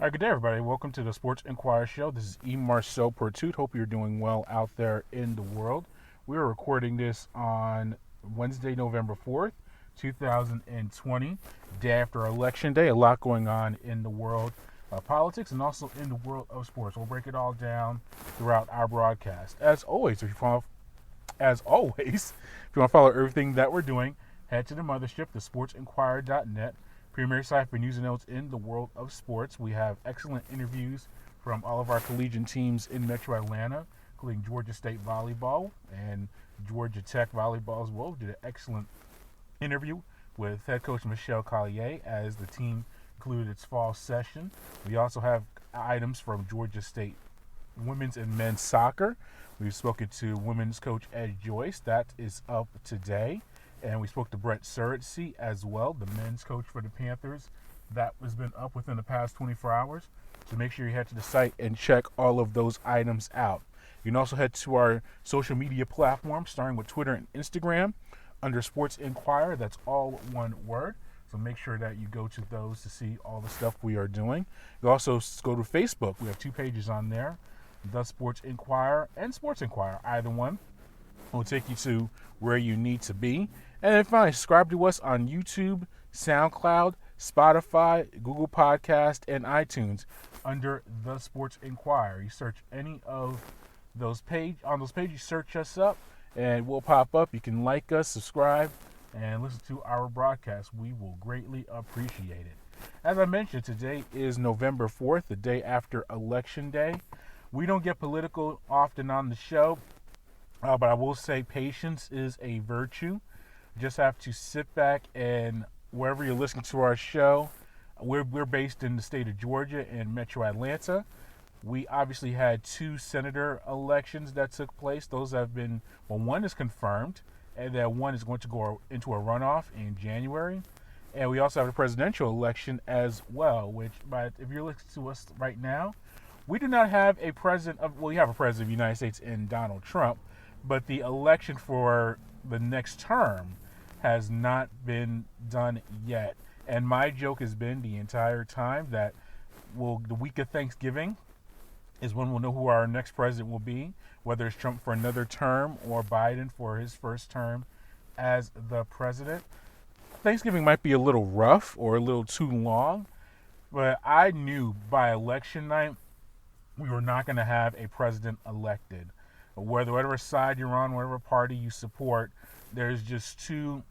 All right, good day, everybody. Welcome to the Sports Inquirer show. This is E. Marceau Pertut. Hope you're doing well out there in the world. We are recording this on Wednesday, November 4th, 2020, day after Election Day. A lot going on in the world of politics and also in the world of sports. We'll break it all down throughout our broadcast. As always, if you want to follow everything that we're doing, head to the mothership, thesportsinquirer.net. Premier site for news and notes in the world of sports. We have excellent interviews from all of our collegiate teams in Metro Atlanta, including Georgia State Volleyball and Georgia Tech Volleyball as well. We did an excellent interview with head coach Michelle Collier as the team concluded its fall session. We also have items from Georgia State women's and men's soccer. We've spoken to women's coach Ed Joyce. That is up today. And we spoke to Brett Suritsey as well, the men's coach for the Panthers. That has been up within the past 24 hours. So make sure you head to the site and check all of those items out. You can also head to our social media platforms, starting with Twitter and Instagram, under Sports Inquirer. That's all one word. So make sure that you go to those to see all the stuff we are doing. You also go to Facebook. We have two pages on there, The Sports Inquirer and Sports Inquirer. Either one will take you to where you need to be. And then finally, subscribe to us on YouTube, SoundCloud, Spotify, Google Podcast, and iTunes under The Sports Inquirer. You search any of those pages. On those pages, search us up, and we'll pop up. You can like us, subscribe, and listen to our broadcast. We will greatly appreciate it. As I mentioned, today is November 4th, the day after Election Day. We don't get political often on the show, but I will say patience is a virtue. Just have to sit back and wherever you're listening to our show, we're based in the state of Georgia and Metro Atlanta. We obviously had two senator elections that took place. Those have been, well, one is confirmed, and then one is going to go into a runoff in January. And we also have a presidential election as well, but if you're listening to us right now, we do not have a president of, well, we have a president of the United States in Donald Trump, but the election for the next term has not been done yet. And my joke has been the entire time that the week of Thanksgiving is when we'll know who our next president will be, whether it's Trump for another term or Biden for his first term as the president. Thanksgiving might be a little rough or a little too long, but I knew by election night we were not going to have a president elected. Whatever side you're on, whatever party you support, there's just too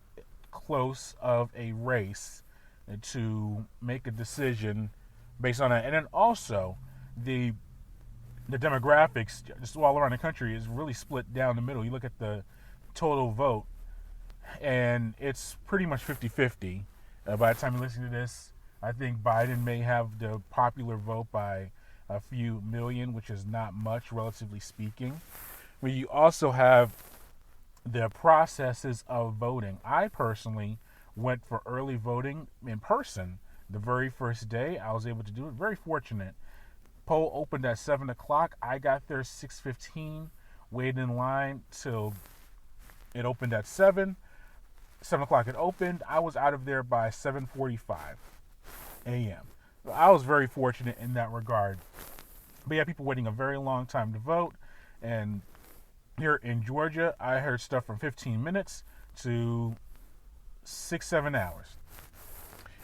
close of a race to make a decision based on that. And then also, the demographics just all around the country is really split down the middle. You look at the total vote, and it's pretty much 50-50. By the time you listen to this, I think Biden may have the popular vote by a few million, which is not much, relatively speaking. But you also have the processes of voting. I personally went for early voting in person the very first day. I was able to do it. Very fortunate. Poll opened at 7 o'clock. I got there 6:15, waited in line till it opened at 7. 7 o'clock it opened. I was out of there by 7:45 a.m. So I was very fortunate in that regard. But yeah, people waiting a very long time to vote. And here in Georgia, I heard stuff from 15 minutes to 6-7 hours.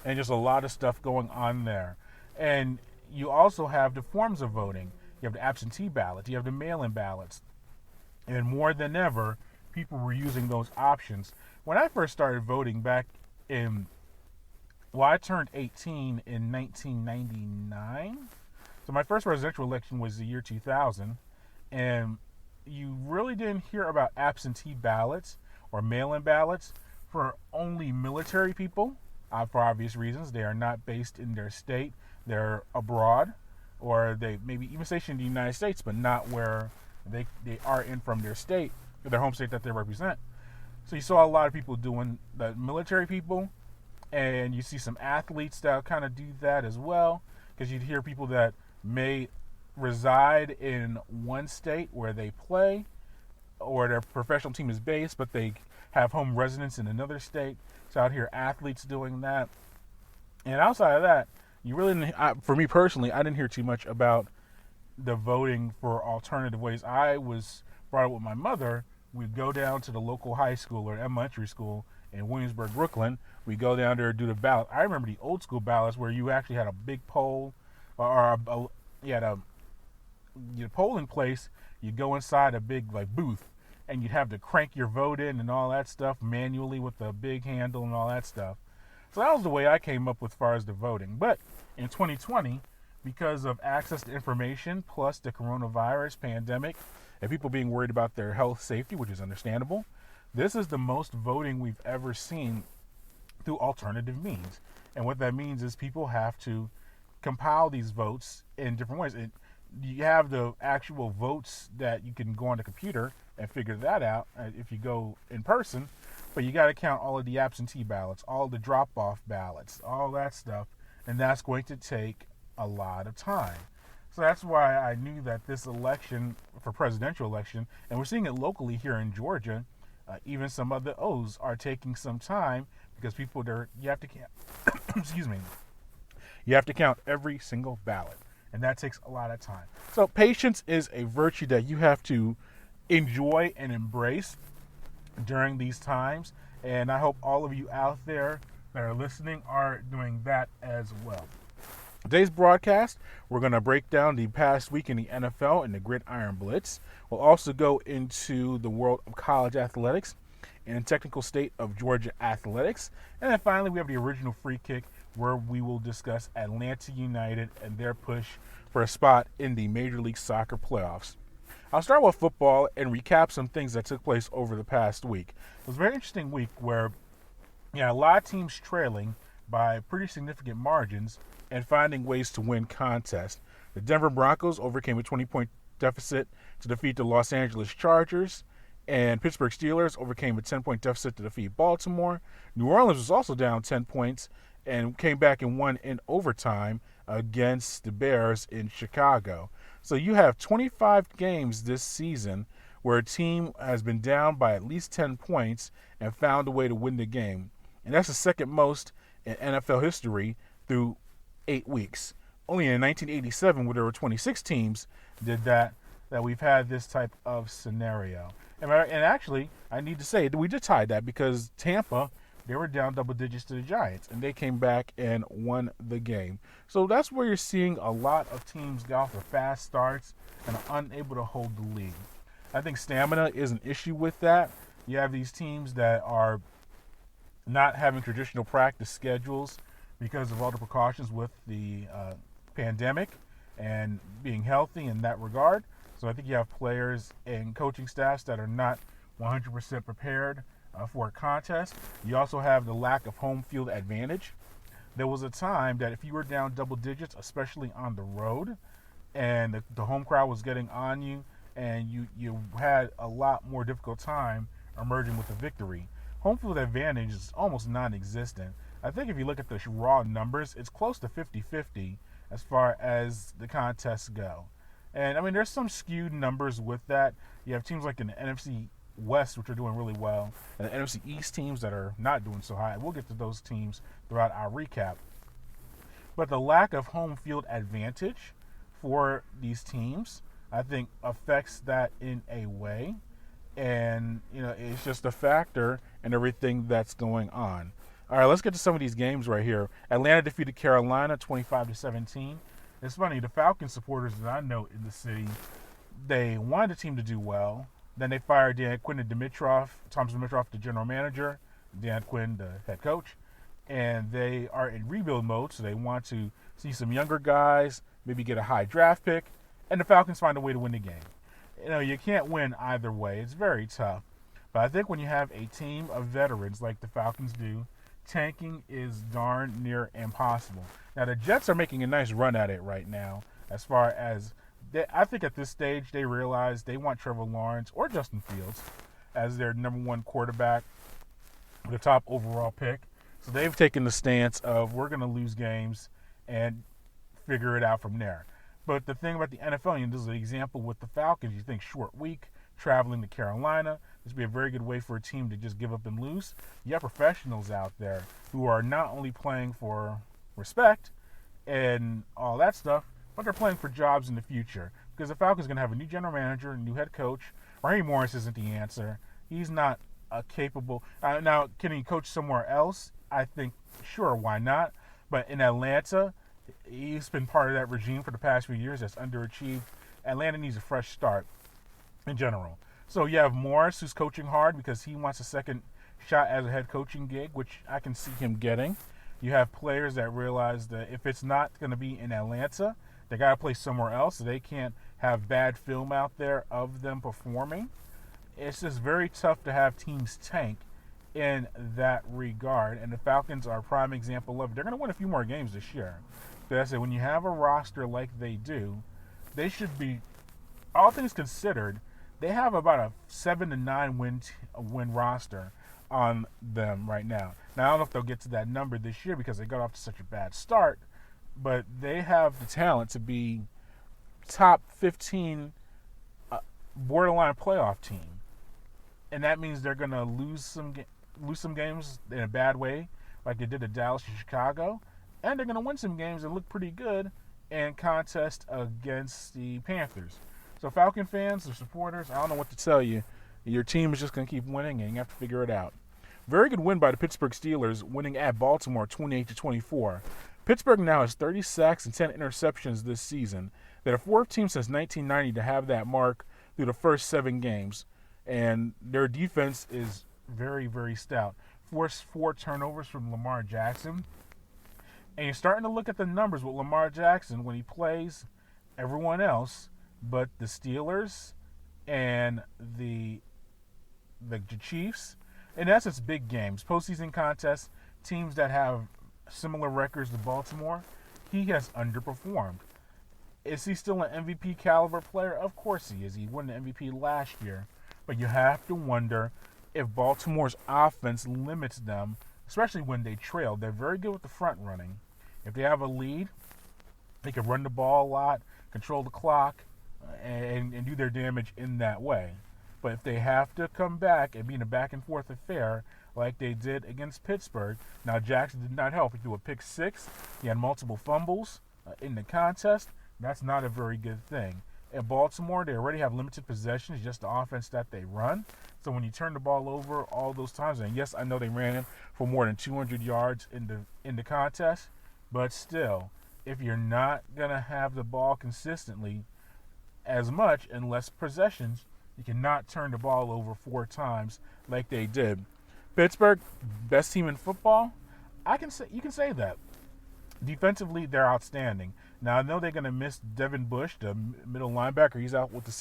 And just a lot of stuff going on there. And you also have the forms of voting. You have the absentee ballots. You have the mail-in ballots. And more than ever, people were using those options. When I first started voting back I turned 18 in 1999. So my first presidential election was the year 2000. And you really didn't hear about absentee ballots or mail-in ballots for only military people, for obvious reasons. They are not based in their state. They're abroad, or they maybe even stationed in the United States, but not where they are in from their state, or their home state that they represent. So you saw a lot of people doing the military people, and you see some athletes that kind of do that as well, because you'd hear people that may reside in one state where they play or their professional team is based, but they have home residence in another state. So out here, athletes doing that. And outside of that, you really didn't, for me personally, I didn't hear too much about the voting for alternative ways. I was brought up with my mother. We'd go down to the local high school or elementary school in Williamsburg, Brooklyn. We go down there and do the ballot. I remember the old school ballots where you actually had a big poll, or you had a polling place. You'd go inside a big like booth, and you'd have to crank your vote in and all that stuff manually with the big handle and all that stuff. So that was the way I came up with as far as the voting. But in 2020, because of access to information plus the coronavirus pandemic and people being worried about their health safety, which is understandable, this is the most voting we've ever seen through alternative means. And what that means is people have to compile these votes in different ways. You have the actual votes that you can go on the computer and figure that out if you go in person, but you got to count all of the absentee ballots, all the drop-off ballots, all that stuff, and that's going to take a lot of time. So that's why I knew that this election, for presidential election, and we're seeing it locally here in Georgia, even some of the O's are taking some time because people there, you have to count, excuse me, you have to count every single ballot, and that takes a lot of time. So patience is a virtue that you have to enjoy and embrace during these times, and I hope all of you out there that are listening are doing that as well. Today's broadcast, we're going to break down the past week in the NFL and the Gridiron Blitz. We'll also go into the world of college athletics and technical state of Georgia athletics. And then finally, we have the original free kick where we will discuss Atlanta United and their push for a spot in the Major League Soccer playoffs. I'll start with football and recap some things that took place over the past week. It was a very interesting week where a lot of teams trailing by pretty significant margins and finding ways to win contests. The Denver Broncos overcame a 20-point deficit to defeat the Los Angeles Chargers, and Pittsburgh Steelers overcame a 10-point deficit to defeat Baltimore. New Orleans was also down 10 points and came back and won in overtime against the Bears in Chicago. So you have 25 games this season where a team has been down by at least 10 points and found a way to win the game. And that's the second most in NFL history through 8 weeks. Only in 1987, where there were 26 teams, did that we've had this type of scenario. And actually, I need to say that we did tie that because Tampa, they were down double digits to the Giants, and they came back and won the game. So that's where you're seeing a lot of teams go for fast starts and are unable to hold the lead. I think stamina is an issue with that. You have these teams that are not having traditional practice schedules because of all the precautions with the pandemic and being healthy in that regard. So I think you have players and coaching staffs that are not 100% prepared for a contest. You also have the lack of home field advantage. There was a time that if you were down double digits, especially on the road, and the home crowd was getting on you, and you had a lot more difficult time emerging with a victory. Home field advantage is almost non-existent. I think if you look at the raw numbers, it's close to 50-50 as far as the contests go. And, I mean, there's some skewed numbers with that. You have teams like in the NFC West, which are doing really well, and the NFC East teams that are not doing so high. We'll get to those teams throughout our recap. But the lack of home field advantage for these teams, I think, affects that in a way. And, it's just a factor in everything that's going on. All right, let's get to some of these games right here. Atlanta defeated Carolina 25-17. It's funny, the Falcons supporters that I know in the city, they wanted the team to do well. Then they fired Dan Quinn and Thomas Dimitroff, the general manager, Dan Quinn, the head coach. And they are in rebuild mode, so they want to see some younger guys, maybe get a high draft pick, and the Falcons find a way to win the game. You can't win either way. It's very tough. But I think when you have a team of veterans like the Falcons do, tanking is darn near impossible. Now, the Jets are making a nice run at it right now as far as I think at this stage they realize they want Trevor Lawrence or Justin Fields as their number one quarterback, the top overall pick. So they've taken the stance of we're going to lose games and figure it out from there. But the thing about the NFL, this is an example with the Falcons, you think short week, traveling to Carolina, this would be a very good way for a team to just give up and lose. You have professionals out there who are not only playing for respect and all that stuff, but they're playing for jobs in the future because the Falcons are going to have a new general manager, a new head coach. Raheem Morris isn't the answer. He's not capable. Now, can he coach somewhere else? I think, sure, why not? But in Atlanta, he's been part of that regime for the past few years that's underachieved. Atlanta needs a fresh start in general. So you have Morris, who's coaching hard because he wants a second shot as a head coaching gig, which I can see him getting. You have players that realize that if it's not going to be in Atlanta, they got to play somewhere else. So they can't have bad film out there of them performing. It's just very tough to have teams tank in that regard. And the Falcons are a prime example of it. They're going to win a few more games this year. But I said, when you have a roster like they do, they should be, all things considered, they have about a 7-9 win roster on them right now. Now, I don't know if they'll get to that number this year because they got off to such a bad start, but they have the talent to be top 15 borderline playoff team. And that means they're going to lose some games in a bad way, like they did at Dallas and Chicago, and they're going to win some games that look pretty good in contest against the Panthers. So Falcon fans or supporters, I don't know what to tell you. Your team is just going to keep winning, and you have to figure it out. Very good win by the Pittsburgh Steelers, winning at Baltimore 28-24. Pittsburgh now has 30 sacks and 10 interceptions this season. They're the fourth team since 1990 to have that mark through the first 7 games, and their defense is very, very stout. Forced 4 turnovers from Lamar Jackson. And you're starting to look at the numbers with Lamar Jackson when he plays everyone else but the Steelers and the Chiefs. In essence, big games, postseason contests, teams that have similar records to Baltimore, he has underperformed. Is he still an MVP caliber player? Of course he is. He won the MVP last year. But you have to wonder if Baltimore's offense limits them, especially when they trail. They're very good with the front running. If they have a lead, they can run the ball a lot, control the clock, and do their damage in that way. But if they have to come back and be in a back-and-forth affair like they did against Pittsburgh, now Jackson did not help. He threw a pick 6. He had multiple fumbles in the contest. That's not a very good thing. At Baltimore, they already have limited possessions, just the offense that they run. So when you turn the ball over all those times, and yes, I know they ran him for more than 200 yards in the contest, but still, if you're not going to have the ball consistently as much and less possessions, you cannot turn the ball over 4 times like they did. Pittsburgh, best team in football? You can say that. Defensively, they're outstanding. Now, I know they're going to miss Devin Bush, the middle linebacker. He's out with the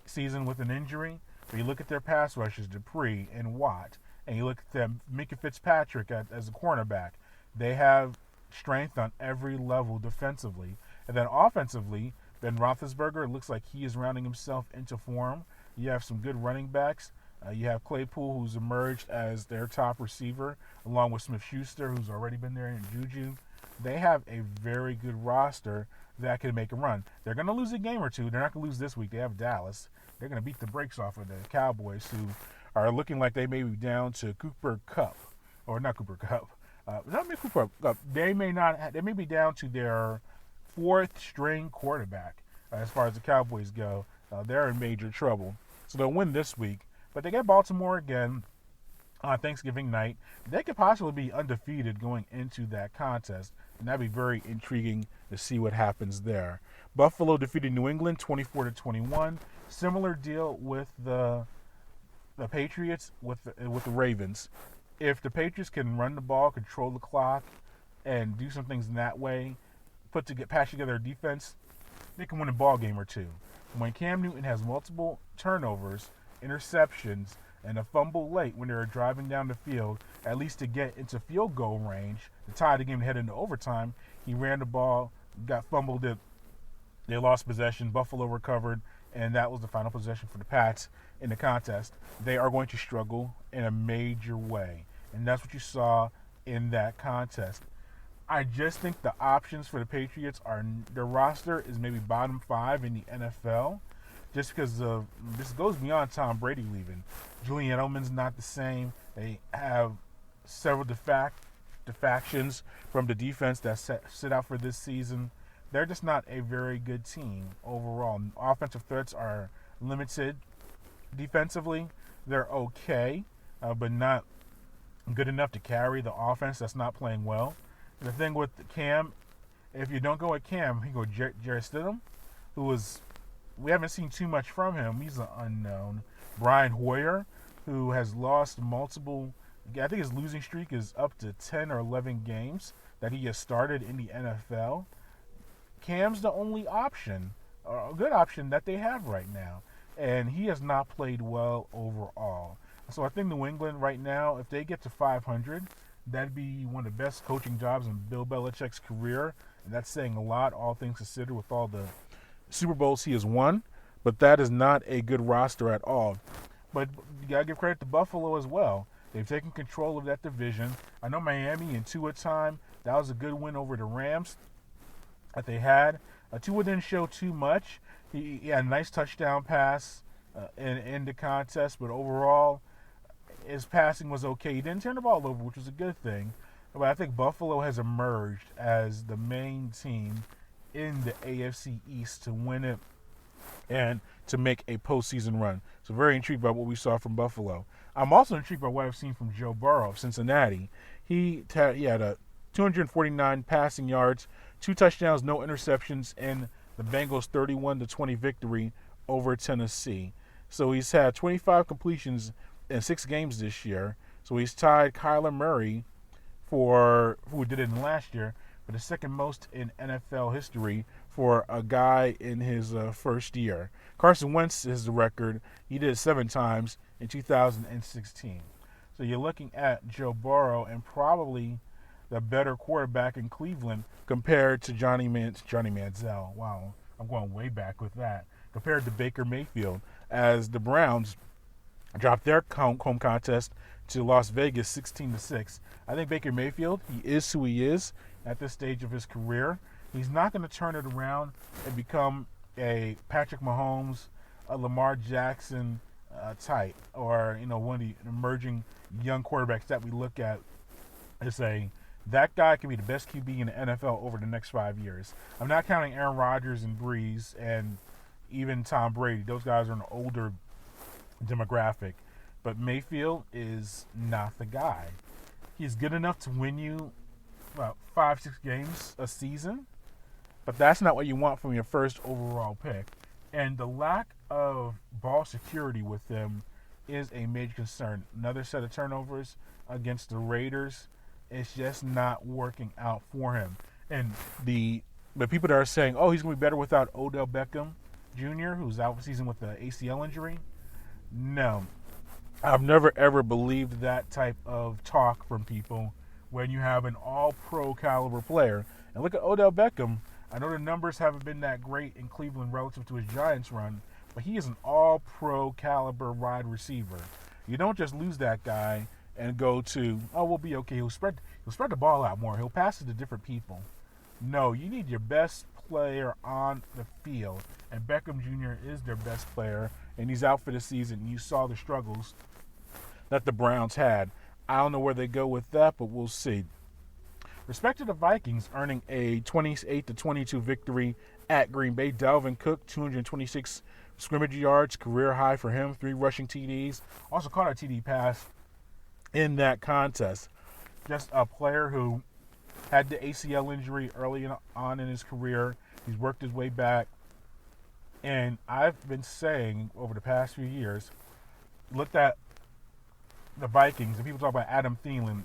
season with an injury. But you look at their pass rushers, Dupree and Watt, and you look at them, Minka Fitzpatrick as a cornerback. They have strength on every level defensively. And then offensively, Ben Roethlisberger, it looks like he is rounding himself into form. You have some good running backs. You have Claypool, who's emerged as their top receiver, along with Smith-Schuster, who's already been there, and Juju. They have a very good roster that can make a run. They're going to lose a game or two. They're not going to lose this week. They have Dallas. They're going to beat the brakes off of the Cowboys, who are looking like they may be down to Cooper Kupp. Or not Cooper Kupp. Not Cooper Kupp. They may be down to their 4th-string quarterback as far as the Cowboys go. They're in major trouble. So they'll win this week. But they get Baltimore again on Thanksgiving night. They could possibly be undefeated going into that contest, and that'd be very intriguing to see what happens there. Buffalo defeated New England 24-21. Similar deal with the Patriots with the Ravens. If the Patriots can run the ball, control the clock, and do some things in that way, patch together a defense, they can win a ball game or two. When Cam Newton has multiple turnovers, interceptions, and a fumble late when they were driving down the field, at least to get into field goal range, to tie the game and head into overtime, he ran the ball, got fumbled it. They lost possession. Buffalo recovered, and that was the final possession for the Pats in the contest. They are going to struggle in a major way, and that's what you saw in that contest. I just think the options for the Patriots are their roster is maybe bottom 5 in the NFL, just because this goes beyond Tom Brady leaving. Julian Edelman's not the same. They have several defections from the defense that sit out for this season. They're just not a very good team overall. Offensive threats are limited. Defensively, they're okay, but not good enough to carry the offense that's not playing well. The thing with Cam, if you don't go with Cam, you go Jarrett Stidham, we haven't seen too much from him. He's an unknown. Brian Hoyer, who has lost multiple, I think his losing streak is up to 10 or 11 games that he has started in the NFL. Cam's the only option, a good option that they have right now. And he has not played well overall. So I think New England right now, if they get to 500, that'd be one of the best coaching jobs in Bill Belichick's career. And that's saying a lot, all things considered, with all the Super Bowls he has won. But that is not a good roster at all. But you got to give credit to Buffalo as well. They've taken control of that division. I know Miami in Tua time, that was a good win over the Rams that they had. Tua didn't show too much. He had a nice touchdown pass in the contest, but overall, his passing was okay. He didn't turn the ball over, which was a good thing. But I think Buffalo has emerged as the main team in the AFC East to win it and to make a postseason run. So very intrigued by what we saw from Buffalo. I'm also intrigued by what I've seen from Joe Burrow of Cincinnati. He had a 249 passing yards, 2 touchdowns, no interceptions in the Bengals' 31-20 victory over Tennessee. So he's had 25 completions in 6 games this year. So he's tied Kyler Murray for who did it in last year for the second most in NFL history for a guy in his first year. Carson Wentz is the record. He did it 7 times in 2016. So you're looking at Joe Burrow and probably the better quarterback in Cleveland compared to Johnny Manziel. Wow, I'm going way back with that. Compared to Baker Mayfield, as the Browns dropped their home contest to Las Vegas 16-6. I think Baker Mayfield, he is who he is at this stage of his career. He's not going to turn it around and become a Patrick Mahomes, a Lamar Jackson type, or one of the emerging young quarterbacks that we look at and say that guy can be the best QB in the NFL over the next 5 years. I'm not counting Aaron Rodgers and Breeze and even Tom Brady. Those guys are an older demographic. But Mayfield is not the guy. He's good enough to win you about 5-6 games a season, but that's not what you want from your first overall pick. And the lack of ball security with him is a major concern. Another set of turnovers against the Raiders. It's just not working out for him. And the people that are saying, oh, he's going to be better without Odell Beckham Jr., who's out for the season with the ACL injury. No. I've never, ever believed that type of talk from people when you have an all-pro caliber player. And look at Odell Beckham. I know the numbers haven't been that great in Cleveland relative to his Giants run, but he is an all-pro caliber wide receiver. You don't just lose that guy and go to, oh, we'll be okay. He'll spread the ball out more. He'll pass it to different people. No, you need your best player on the field. And Beckham Jr. is their best player, and he's out for the season. You saw the struggles that the Browns had. I don't know where they go with that, but we'll see. Respect to the Vikings earning a 28-22 victory at Green Bay. Dalvin Cook, 226 scrimmage yards, career high for him, 3 rushing TDs. Also caught a TD pass in that contest. Just a player who had the ACL injury early on in his career. He's worked his way back. And I've been saying over the past few years, looked at the Vikings, and people talk about Adam Thielen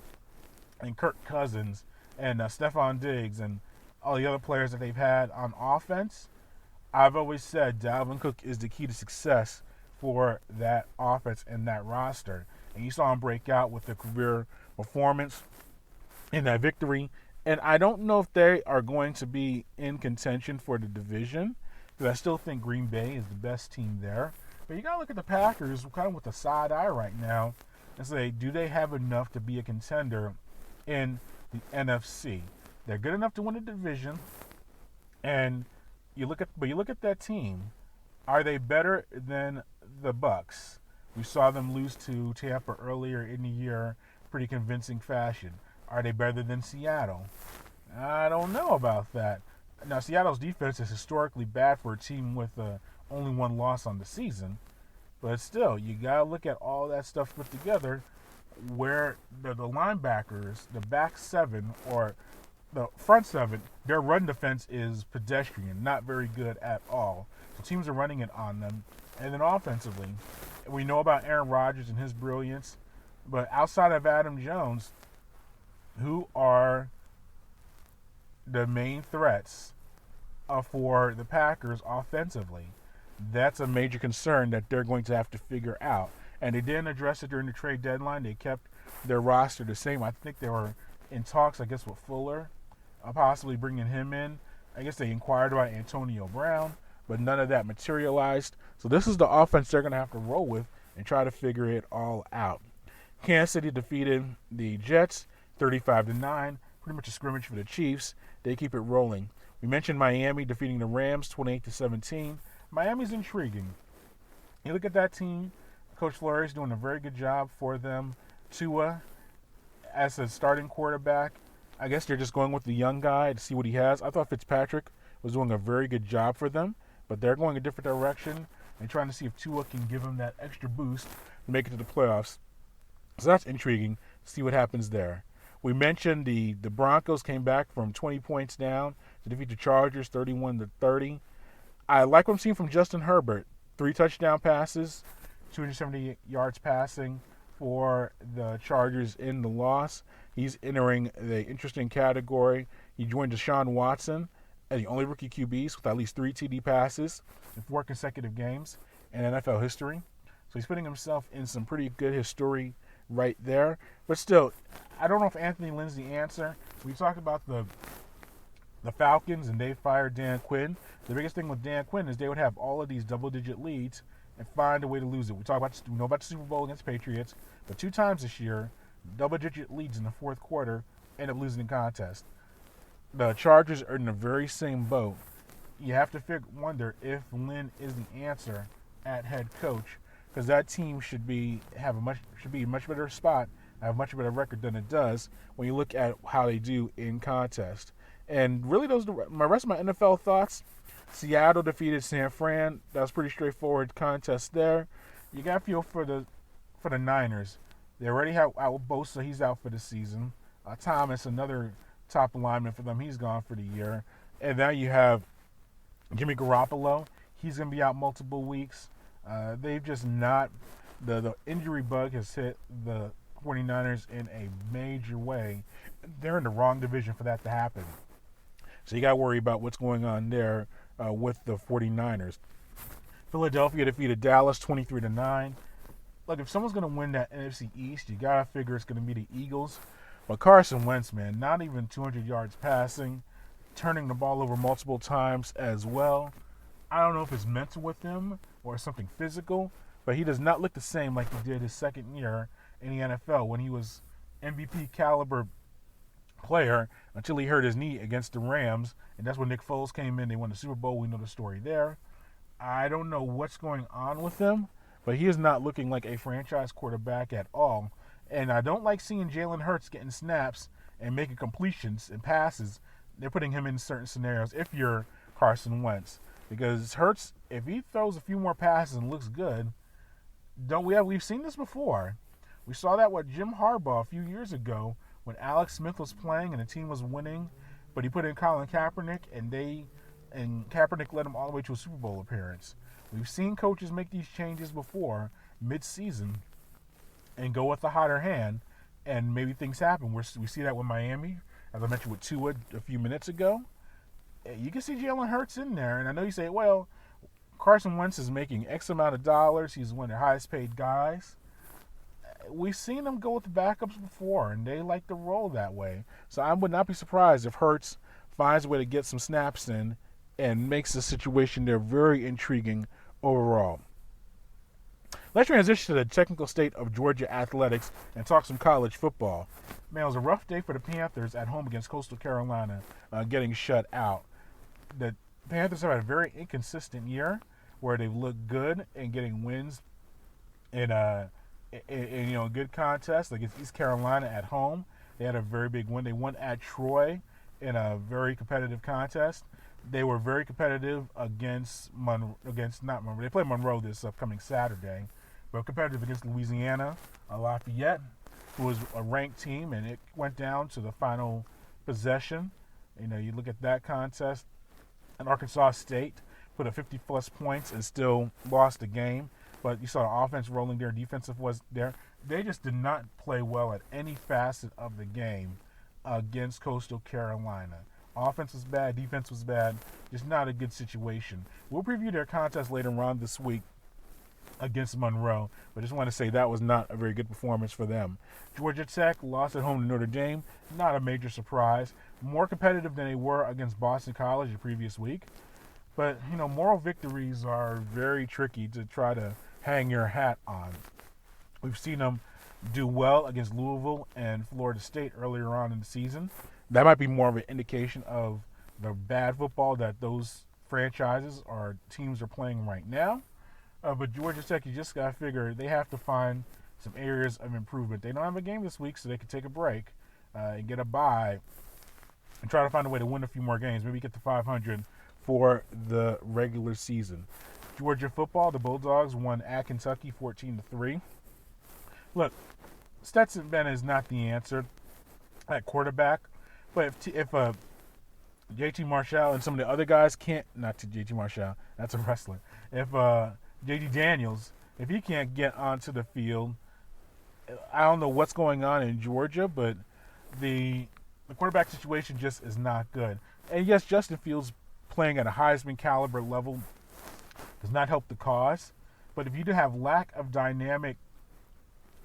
and Kirk Cousins and Stephon Diggs and all the other players that they've had on offense. I've always said Dalvin Cook is the key to success for that offense and that roster. And you saw him break out with the career performance in that victory. And I don't know if they are going to be in contention for the division, because I still think Green Bay is the best team there. But you got to look at the Packers kind of with a side eye right now and say, do they have enough to be a contender in the NFC? They're good enough to win the division. And you look at that team. Are they better than the Bucs? We saw them lose to Tampa earlier in the year, pretty convincing fashion. Are they better than Seattle? I don't know about that. Now, Seattle's defense is historically bad for a team with only one loss on the season, but still, you got to look at all that stuff put together where the linebackers, the back seven, or the front seven, their run defense is pedestrian, not very good at all. So teams are running it on them. And then offensively, we know about Aaron Rodgers and his brilliance, but outside of Adam Jones, who are the main threats for the Packers offensively? That's a major concern that they're going to have to figure out. And they didn't address it during the trade deadline. They kept their roster the same. I think they were in talks, I guess, with Fuller, possibly bringing him in. I guess they inquired about Antonio Brown, but none of that materialized. So this is the offense they're going to have to roll with and try to figure it all out. Kansas City defeated the Jets 35-9, pretty much a scrimmage for the Chiefs. They keep it rolling. We mentioned Miami defeating the Rams 28-17. Miami's intriguing. You look at that team, Coach Flores doing a very good job for them. Tua as a starting quarterback. I guess they're just going with the young guy to see what he has. I thought Fitzpatrick was doing a very good job for them, but they're going a different direction and trying to see if Tua can give them that extra boost to make it to the playoffs. So that's intriguing. See what happens there. We mentioned the Broncos came back from 20 points down to defeat the Chargers 31-30. I like what I'm seeing from Justin Herbert. 3 touchdown passes, 270 yards passing for the Chargers in the loss. He's entering the interesting category. He joined Deshaun Watson as the only rookie QBs with at least 3 TD passes in 4 consecutive games in NFL history. So he's putting himself in some pretty good history right there. But still, I don't know if Anthony Lynn's the answer. We talked about the Falcons and they fired Dan Quinn. The biggest thing with Dan Quinn is they would have all of these double-digit leads and find a way to lose it. We know about the Super Bowl against Patriots, but 2 times this year, double-digit leads in the fourth quarter, end up losing the contest. The Chargers are in the very same boat. You have to wonder if Lynn is the answer at head coach, because that team should be in a much better spot, have a much better record than it does when you look at how they do in contest. And really, those are my rest of my NFL thoughts. Seattle defeated San Fran. That was a pretty straightforward contest there. You got to feel for the Niners. They already have out Bosa. He's out for the season. Thomas, another top lineman for them. He's gone for the year. And now you have Jimmy Garoppolo. He's going to be out multiple weeks. They've just not – the injury bug has hit the 49ers in a major way. They're in the wrong division for that to happen. So you got to worry about what's going on there with the 49ers. Philadelphia defeated Dallas 23-9. Look, if someone's going to win that NFC East, you got to figure it's going to be the Eagles. But Carson Wentz, man, not even 200 yards passing, turning the ball over multiple times as well. I don't know if it's mental with him or something physical, but he does not look the same like he did his second year in the NFL when he was MVP caliber player until he hurt his knee against the Rams, and that's when Nick Foles came in. They won the Super Bowl. We know the story there. I don't know what's going on with him, but he is not looking like a franchise quarterback at all. And I don't like seeing Jalen Hurts getting snaps and making completions and passes. They're putting him in certain scenarios if you're Carson Wentz, because Hurts, if he throws a few more passes and looks good, we've seen this before. We saw that with Jim Harbaugh a few years ago when Alex Smith was playing and the team was winning, but he put in Colin Kaepernick and Kaepernick led him all the way to a Super Bowl appearance. We've seen coaches make these changes before mid-season and go with the hotter hand, and maybe things happen. We see that with Miami, as I mentioned with Tua a few minutes ago. You can see Jalen Hurts in there, and I know you say, well, Carson Wentz is making X amount of dollars. He's one of the highest paid guys. We've seen them go with the backups before, and they like to roll that way. So I would not be surprised if Hurts finds a way to get some snaps in and makes the situation there very intriguing overall. Let's transition to the technical state of Georgia athletics and talk some college football. Man, it was a rough day for the Panthers at home against Coastal Carolina, getting shut out. The Panthers have had a very inconsistent year where they've looked good and getting wins in good contests like it's East Carolina at home. They had a very big win. They won at Troy in a very competitive contest. They were very competitive against not Monroe. They play Monroe this upcoming Saturday, but competitive against Louisiana, Lafayette, who was a ranked team, and it went down to the final possession. You look at that contest, and Arkansas State put up 50-plus points and still lost the game. But you saw the offense rolling there, defensive was there. They just did not play well at any facet of the game against Coastal Carolina. Offense was bad, defense was bad, just not a good situation. We'll preview their contest later on this week against Monroe, but just want to say that was not a very good performance for them. Georgia Tech lost at home to Notre Dame, not a major surprise. More competitive than they were against Boston College the previous week. But, moral victories are very tricky to try to hang your hat on. We've seen them do well against Louisville and Florida State earlier on in the season. That might be more of an indication of the bad football that those franchises or teams are playing right now. But Georgia Tech, you just got to figure they have to find some areas of improvement. They don't have a game this week, so they can take a break and get a bye and try to find a way to win a few more games. Maybe get to 500 for the regular season. Georgia football, the Bulldogs won at Kentucky 14-3. Look, Stetson Bennett is not the answer at quarterback, but if JT Marshall and some of the other guys can't, not to JT Marshall, that's a wrestler. If JD Daniels, if he can't get onto the field, I don't know what's going on in Georgia, but the quarterback situation just is not good. And yes, Justin Fields playing at a Heisman caliber level does not help the cause. But if you do have lack of dynamic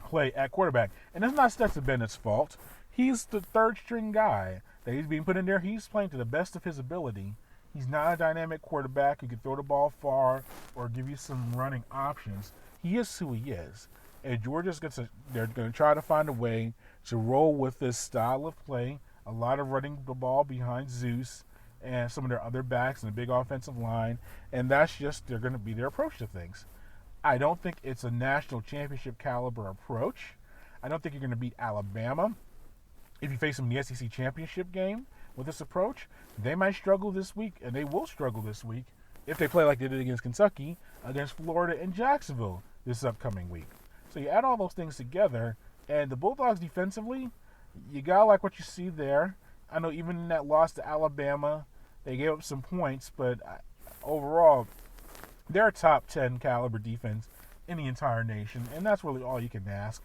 play at quarterback, and that's not Stetson Bennett's fault. He's the third string guy that he's being put in there. He's playing to the best of his ability. He's not a dynamic quarterback who can throw the ball far or give you some running options. He is who he is. And Georgia's they're going to try to find a way to roll with this style of play. A lot of running the ball behind Zeus and some of their other backs and the big offensive line. And that's just, they're going to be their approach to things. I don't think it's a national championship caliber approach. I don't think you're going to beat Alabama. If you face them in the SEC championship game with this approach, they might struggle this week, and they will struggle this week if they play like they did against Kentucky, against Florida and Jacksonville this upcoming week. So you add all those things together, and the Bulldogs defensively, you got to like what you see there. I know even in that loss to Alabama, they gave up some points, but overall, they're a top 10 caliber defense in the entire nation, and that's really all you can ask.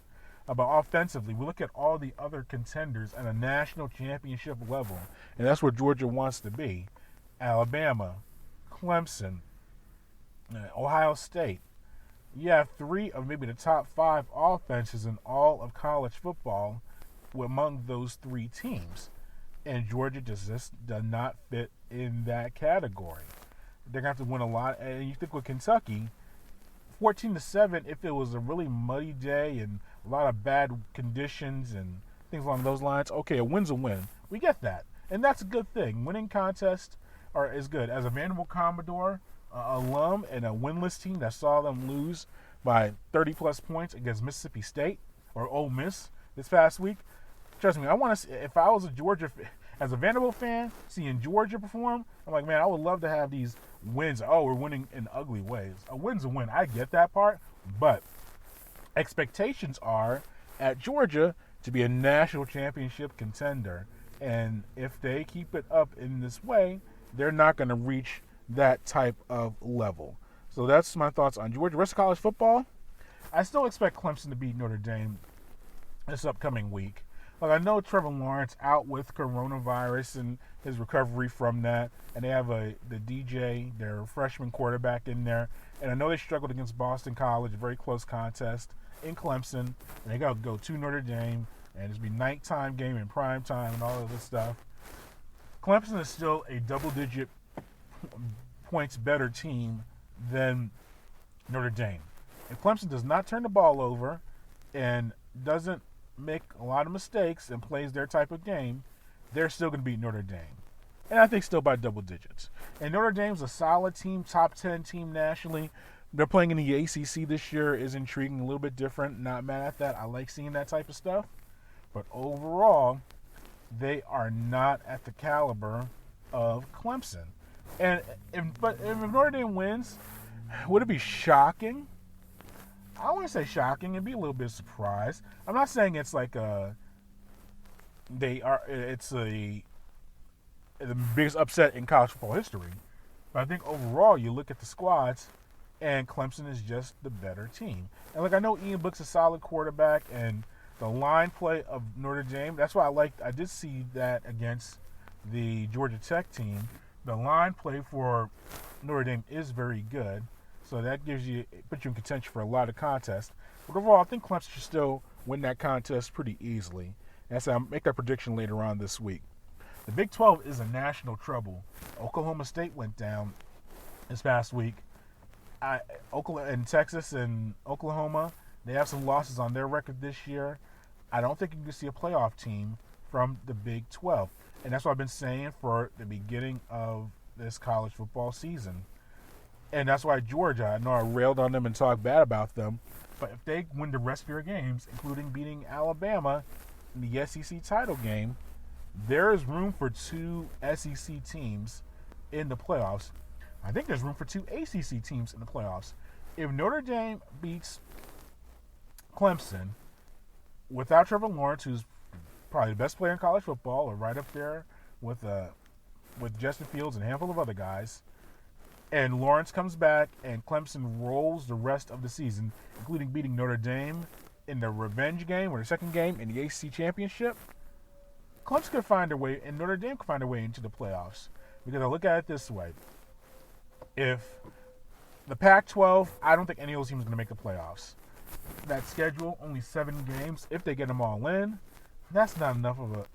But offensively, we look at all the other contenders at a national championship level, and that's where Georgia wants to be. Alabama, Clemson, Ohio State. You have three of maybe the top 5 offenses in all of college football among those three teams. And Georgia just does not fit in that category. They're going to have to win a lot. And you think with Kentucky, 14-7, if it was a really muddy day and a lot of bad conditions and things along those lines, okay, a win's a win. We get that. And that's a good thing. Winning contests is good. As a Vanderbilt Commodore alum and a winless team that saw them lose by 30-plus points against Mississippi State or Ole Miss this past week, trust me, I want to see, if I was as a Vanderbilt fan, seeing Georgia perform, I'm like, man, I would love to have these wins. Oh, we're winning in ugly ways. A win's a win. I get that part, but expectations are at Georgia to be a national championship contender. And if they keep it up in this way, they're not going to reach that type of level. So that's my thoughts on Georgia. Rest of college football, I still expect Clemson to beat Notre Dame this upcoming week. Like, I know Trevor Lawrence out with coronavirus and his recovery from that, and they have the DJ, their freshman quarterback, in there. And I know they struggled against Boston College, a very close contest in Clemson, and they got to go to Notre Dame, and it's be nighttime game and prime time and all of this stuff. Clemson is still a double-digit points better team than Notre Dame. If Clemson does not turn the ball over and doesn't make a lot of mistakes and plays their type of game, they're still going to beat Notre Dame. And I think still by double digits. And Notre Dame's a solid team, top 10 team nationally. They're playing in the ACC this year is intriguing, a little bit different. Not mad at that. I like seeing that type of stuff. But overall, they are not at the caliber of Clemson. And if Notre Dame wins, would it be shocking? I wouldn't say shocking. It'd be a little bit surprised. I'm not saying it's like it's the biggest upset in college football history. But I think overall, you look at the squads, and Clemson is just the better team. And I know Ian Book's a solid quarterback, and the line play of Notre Dame, that's why I did see that against the Georgia Tech team. The line play for Notre Dame is very good, so that puts you in contention for a lot of contests. But overall, I think Clemson should still win that contest pretty easily. And so I'll make that prediction later on this week. The Big 12 is a national trouble. Oklahoma State went down this past week. In Texas and Oklahoma, they have some losses on their record this year. I don't think you can see a playoff team from the Big 12. And that's what I've been saying for the beginning of this college football season. And that's why Georgia, I know I railed on them and talked bad about them, but if they win the rest of their games, including beating Alabama in the SEC title game, there is room for 2 SEC teams in the playoffs. I think there's room for 2 ACC teams in the playoffs. If Notre Dame beats Clemson without Trevor Lawrence, who's probably the best player in college football, or right up there with Justin Fields and a handful of other guys, and Lawrence comes back and Clemson rolls the rest of the season, including beating Notre Dame in the revenge game or the second game in the ACC championship, Clemson could find their way, and Notre Dame could find their way into the playoffs. Because I look at it this way. If the Pac-12, I don't think any of those teams are going to make the playoffs. That schedule, only 7 games. If they get them all in, that's not enough of a...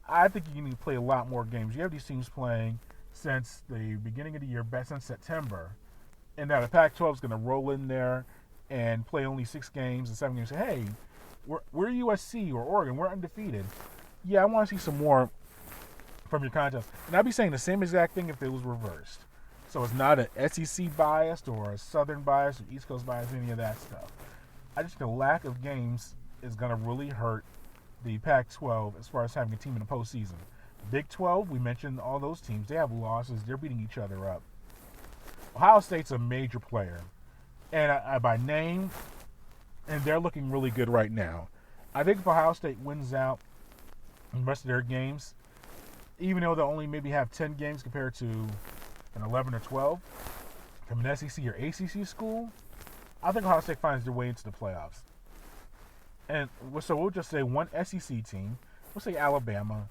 I think you need to play a lot more games. You have these teams playing since the beginning of the year, back since September. And now the Pac-12 is going to roll in there and play only 6 games and 7 games. Say, hey, we're USC or Oregon. We're undefeated. Yeah, I want to see some more from your contest. And I'd be saying the same exact thing if it was reversed. So it's not an SEC biased or a Southern bias or East Coast bias, any of that stuff. I just think the lack of games is going to really hurt the Pac-12 as far as having a team in the postseason. Big 12, we mentioned all those teams. They have losses. They're beating each other up. Ohio State's a major player, and I by name, and they're looking really good right now. I think if Ohio State wins out in the rest of their games, even though they'll only maybe have 10 games compared to an 11 or 12 from an SEC or ACC school, I think Ohio State finds their way into the playoffs. And so we'll just say one SEC team, we'll say Alabama,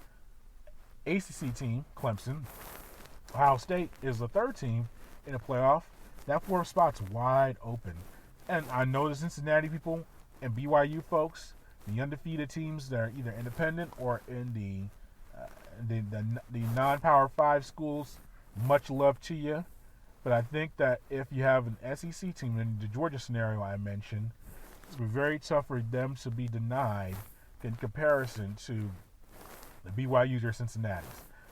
ACC team, Clemson, Ohio State is the third team in the playoff. That 4th spot's wide open. And I know the Cincinnati people and BYU folks, the undefeated teams that are either independent or in the non-Power 5 schools, much love to you. But I think that if you have an SEC team, in the Georgia scenario I mentioned, it's going to be very tough for them to be denied in comparison to the BYU's or Cincinnati's.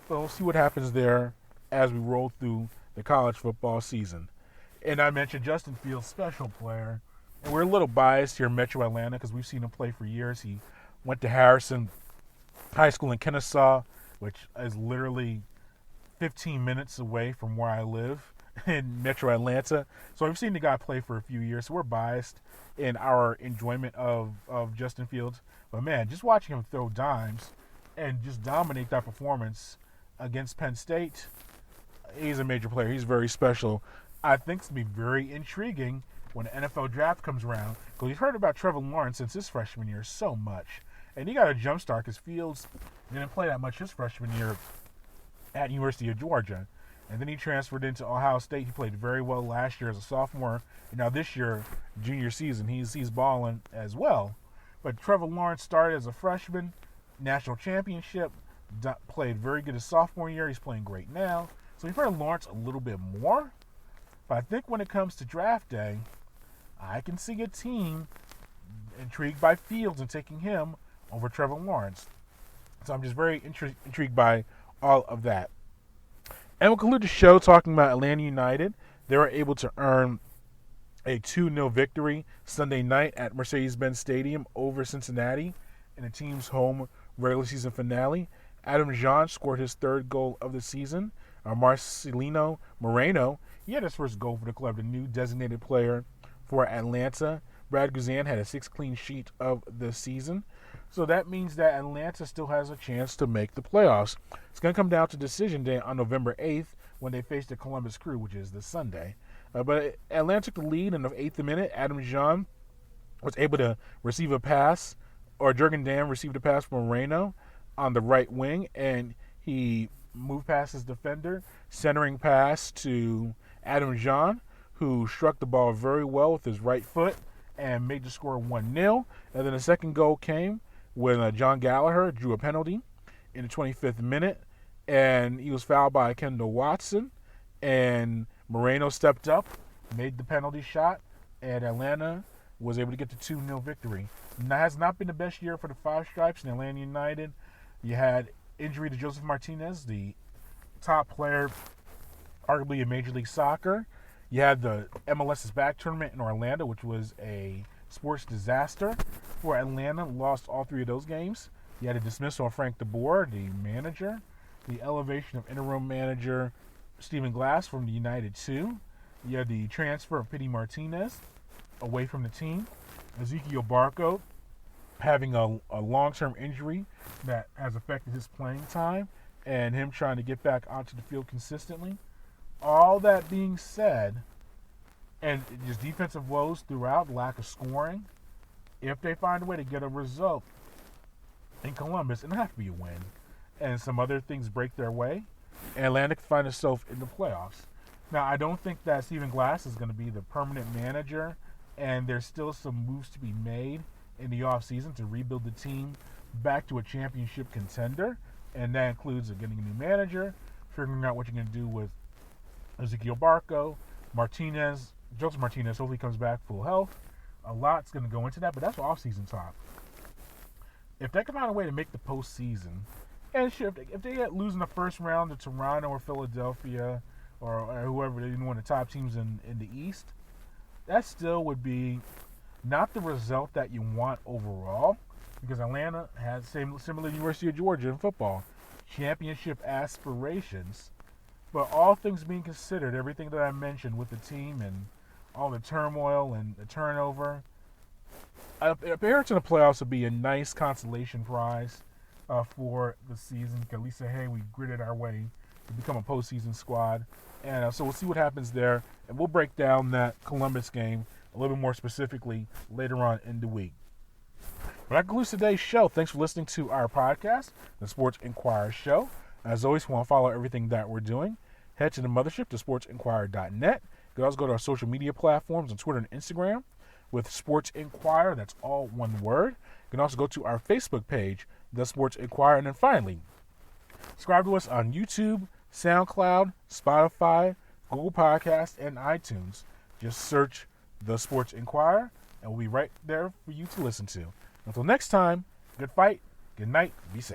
So we'll see what happens there as we roll through the college football season. And I mentioned Justin Fields, special player. And we're a little biased here in Metro Atlanta because we've seen him play for years. He went to Harrison High School in Kennesaw, which is literally 15 minutes away from where I live in Metro Atlanta. So we've seen the guy play for a few years. So we're biased in our enjoyment of Justin Fields. But, man, just watching him throw dimes and just dominate that performance against Penn State, he's a major player. He's very special. I think it's going to be very intriguing when the NFL draft comes around, because we've heard about Trevor Lawrence since his freshman year so much. And he got a jump start because Fields didn't play that much his freshman year at University of Georgia. And then he transferred into Ohio State. He played very well last year as a sophomore. And now this year, junior season, he's balling as well. But Trevor Lawrence started as a freshman, national championship, played very good his sophomore year. He's playing great now. So we've heard of Lawrence a little bit more. But I think when it comes to draft day, I can see a team intrigued by Fields and taking him over Trevor Lawrence. So I'm just very intrigued by all of that. And we'll conclude the show talking about Atlanta United. They were able to earn a 2-0 victory Sunday night at Mercedes-Benz Stadium over Cincinnati. in the team's home regular season finale. Adam Jean scored his third goal of the season. Marcelino Moreno, he had his first goal for the club, the new designated player for Atlanta. Brad Guzan had a 6 clean sheet of the season. So that means that Atlanta still has a chance to make the playoffs. It's going to come down to decision day on November 8th when they face the Columbus Crew, which is this Sunday. But Atlanta took the lead in the 8th minute. Adam Jean was able to receive a pass, or Jurgen Damm received a pass from Moreno on the right wing, and he moved past his defender, centering pass to Adam Jean, who struck the ball very well with his right foot and made the score 1-0. And then the second goal came when John Gallagher drew a penalty in the 25th minute, and he was fouled by Kendall Watson, and Moreno stepped up, made the penalty shot, and Atlanta was able to get the 2-0 victory. Now, it has not been the best year for the Five Stripes in Atlanta United. You had injury to Joseph Martinez, the top player arguably in Major League Soccer. You had the MLS is Back tournament in Orlando, which was a sports disaster for Atlanta. Lost all 3 of those games. You had a dismissal of Frank DeBoer, the manager. The elevation of interim manager Stephen Glass from the United 2. You had the transfer of Pity Martinez away from the team. Ezekiel Barco having a long-term injury that has affected his playing time and him trying to get back onto the field consistently. All that being said, and just defensive woes throughout, lack of scoring, if they find a way to get a result in Columbus, it'll have to be a win, and some other things break their way, Atlanta can find itself in the playoffs. Now, I don't think that Stephen Glass is going to be the permanent manager, and there's still some moves to be made in the offseason to rebuild the team back to a championship contender, and that includes getting a new manager, figuring out what you're going to do with Ezekiel Barco, Joseph Martinez hopefully comes back full health. A lot's going to go into that, but that's off-season talk. If they can find a way to make the postseason, and if they get losing the first round to Toronto or Philadelphia or whoever, one of the top teams in the East, that still would be not the result that you want overall, because Atlanta has, similar to University of Georgia in football, championship aspirations. But all things being considered, everything that I mentioned with the team and all the turmoil and the turnover, appearance in the playoffs would be a nice consolation prize for the season. At least say, hey, we gritted our way to become a postseason squad. And so we'll see what happens there. And we'll break down that Columbus game a little bit more specifically later on in the week. But that concludes today's show. Thanks for listening to our podcast, the Sports Inquirer Show. As always, if you want to follow everything that we're doing, head to the mothership, to sportsinquirer.net. You can also go to our social media platforms on Twitter and Instagram with Sports Inquirer. That's all one word. You can also go to our Facebook page, The Sports Inquirer. And then finally, subscribe to us on YouTube, SoundCloud, Spotify, Google Podcasts, and iTunes. Just search The Sports Inquirer, and we'll be right there for you to listen to. Until next time, good fight, good night, be safe.